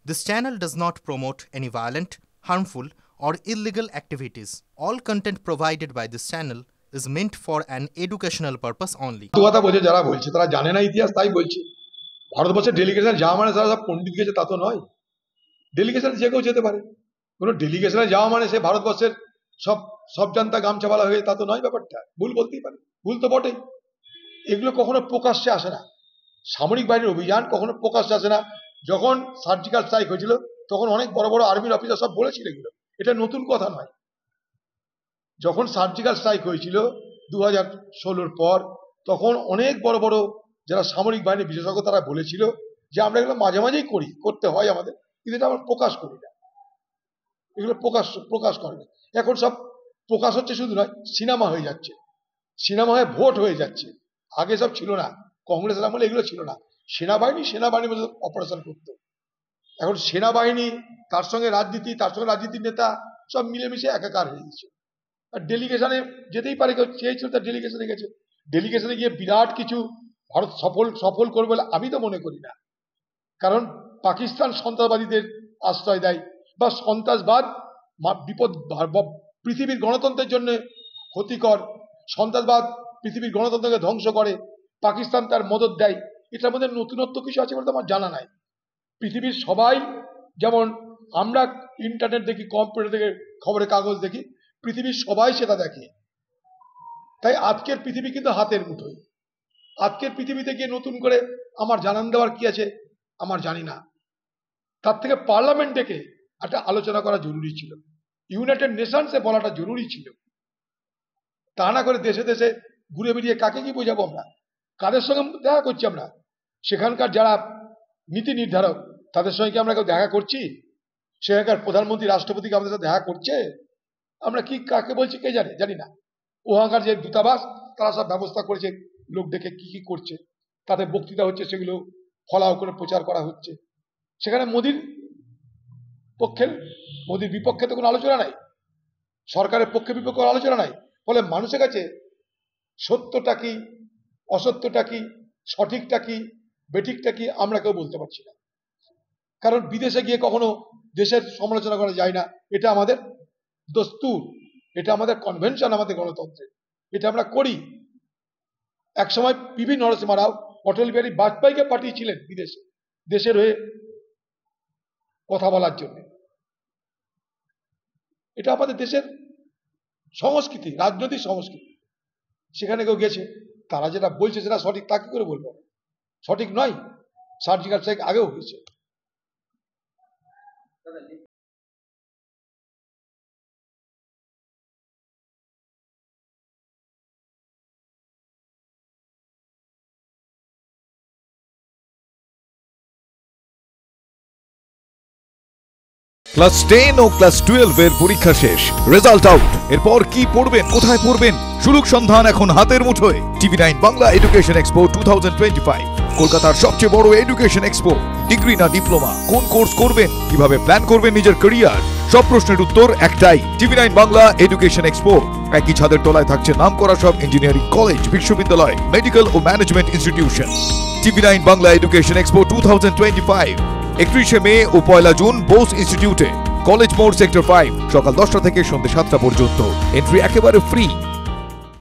This channel does not promote any violent, harmful, or illegal activities. All content provided by this channel is meant for an educational purpose only. কথা বলে যারা বলছে তারা জানে না ইতিহাস, তাই বলছে। ভারতবর্ষের ডেলিগেশন যাওয়া মানে তারা সব পণ্ডিত গেছে তা তো নয়। ডেলিগেশন যে কেউ যেতে পারে। কোনো ডেলিগেশনে যাওয়া মানে সে ভারতবর্ষের সব জানতা গামছাওয়ালা হয়ে তা তো নয়। ব্যাপারটা ভুল বলতেই পারে, ভুল তো বটেই। এগুলো কখনো প্রকাশ্যে আসে না। সামরিক বাহিনীর অভিযান কখনো প্রকাশ্যে আসে না। যখন সার্জিক্যাল স্ট্রাইক হয়েছিল তখন অনেক বড় বড় আর্মির অফিসার সব বলেছিল এগুলো, এটা নতুন কথা নয়। যখন সার্জিক্যাল স্ট্রাইক হয়েছিল 2016-র পর, তখন অনেক বড় বড় যারা সামরিক বাহিনীর বিশেষজ্ঞ তারা বলেছিল যে আমরা এগুলো মাঝে মাঝেই করতে হয় আমাদের, কিন্তু এটা আমরা প্রকাশ করি না। এগুলো প্রকাশ করে না। এখন সব প্রকাশ হচ্ছে, শুধু নয়, সিনেমা হয়ে যাচ্ছে, সিনেমা হয়ে ভোট হয়ে যাচ্ছে। আগে সব ছিল না, কংগ্রেসের আমলে এগুলো ছিল না। সেনাবাহিনী মধ্যে অপারেশন করতো। এখন সেনাবাহিনী তার সঙ্গে রাজনীতির নেতা সব মিলেমিশে একাকার হয়ে গেছে। আর ডেলিগেশনে যেতেই পারে, কেউ চেয়েছিল তার ডেলিগেশনে গেছে। ডেলিগেশনে গিয়ে বিরাট কিছু ভারত সফল করবে বলে আমি তো মনে করি না। কারণ পাকিস্তান সন্ত্রাসবাদীদের আশ্রয় দেয়, বা সন্ত্রাসবাদ বিপদ, পৃথিবীর গণতন্ত্রের জন্য ক্ষতিকর। সন্ত্রাসবাদ পৃথিবীর গণতন্ত্রকে ধ্বংস করে, পাকিস্তান তার মদত দেয়। এটার মধ্যে নতুনত্ব কিছু আছে বলে তো আমার জানা নাই। পৃথিবীর সবাই, যেমন আমরা ইন্টারনেট দেখি, কম্পিউটার দেখে, খবরের কাগজ দেখি, পৃথিবীর সবাই সেটা দেখে। তাই আজকের পৃথিবী কিন্তু হাতের মুঠোয়। আজকের পৃথিবীতে গিয়ে নতুন করে আমার জানান দেওয়ার কি আছে আমার জানি না। তার থেকে পার্লামেন্ট ডেকে একটা আলোচনা করা জরুরি ছিল, ইউনাইটেড নেশনসে বলাটা জরুরি ছিল। তা না করে দেশে দেশে ঘুরে বেরিয়ে কাকে কি বোঝাবো আমরা? কাদের সঙ্গে দেখা করছি আমরা? সেখানকার যারা নীতি নির্ধারক তাদের সঙ্গে কি আমরা কেউ দেখা করছি? সেখানকার প্রধানমন্ত্রী, রাষ্ট্রপতিকে আমাদের সাথে দেখা করছে? আমরা কি কাকে বলছি কে জানি না। ওখানকার যে দূতাবাস তারা সব ব্যবস্থা করেছে, লোক ডেকে কি করছে, তাদের বক্তৃতা হচ্ছে, সেগুলো ফলাও করে প্রচার করা হচ্ছে। সেখানে মোদির বিপক্ষে তো কোনো আলোচনা নাই, সরকারের পক্ষে বিপক্ষে আলোচনা নাই। ফলে মানুষের কাছে সত্যটা কি, অসত্যটা কি, সঠিকটা কি, বেঠিকটা কি আমরা কেউ বলতে পারছি না। কারণ বিদেশে গিয়ে কখনো দেশের সমালোচনা করা যায় না। এটা আমাদের দস্তুর, এটা আমাদের কনভেনশন, আমাদের গণতন্ত্রের, এটা আমরা করি। একসময় পিভি নরসিংহ রাও অটল বিহারী বাজপেয়ীকে পাঠিয়েছিলেন বিদেশে দেশের হয়ে কথা বলার জন্য। এটা আমাদের দেশের সংস্কৃতি, রাজনৈতিক সংস্কৃতি। সেখানে কেউ গেছে, তারা যেটা বলছে সেটা সঠিক, তা কি করে বলবো? সঠিক নয়। সার্জিক্যাল স্ট্রাইক আগেও হয়েছে। ক্লাস 10 ও ক্লাস 12 এর পরীক্ষা শেষ, রেজাল্ট আউট। এরপর কি পড়বেন, কোথায় পড়বেন? সুলুক সন্ধান এখন হাতের মুঠোয়। TV9 বাংলা এডুকেশন এক্সপো 2025, কলকাতার সবচেয়ে বড় এডুকেশন এক্সপো। ডিগ্রি না ডিপ্লোমা, কোন কোর্স করবেন, কিভাবে প্ল্যান করবেন নিজের ক্যারিয়ার, সব প্রশ্নের উত্তর একটাই। TV9 Bangla education expo. একই ছাদের তলায় থাকছে নামকরা সব ইঞ্জিনিয়ারিং কলেজ, বিশ্ববিদ্যালয়, মেডিকেল ও management institution. TV9 Bangla education expo 2025, 31শে মে ও 1 জুন বোস ইনস্টিটিউটে, কলেজ মোড়, সেক্টর 5, সকাল 10টা থেকে সন্ধ্যে 7টা পর্যন্ত। এন্ট্রি একেবারে ফ্রি।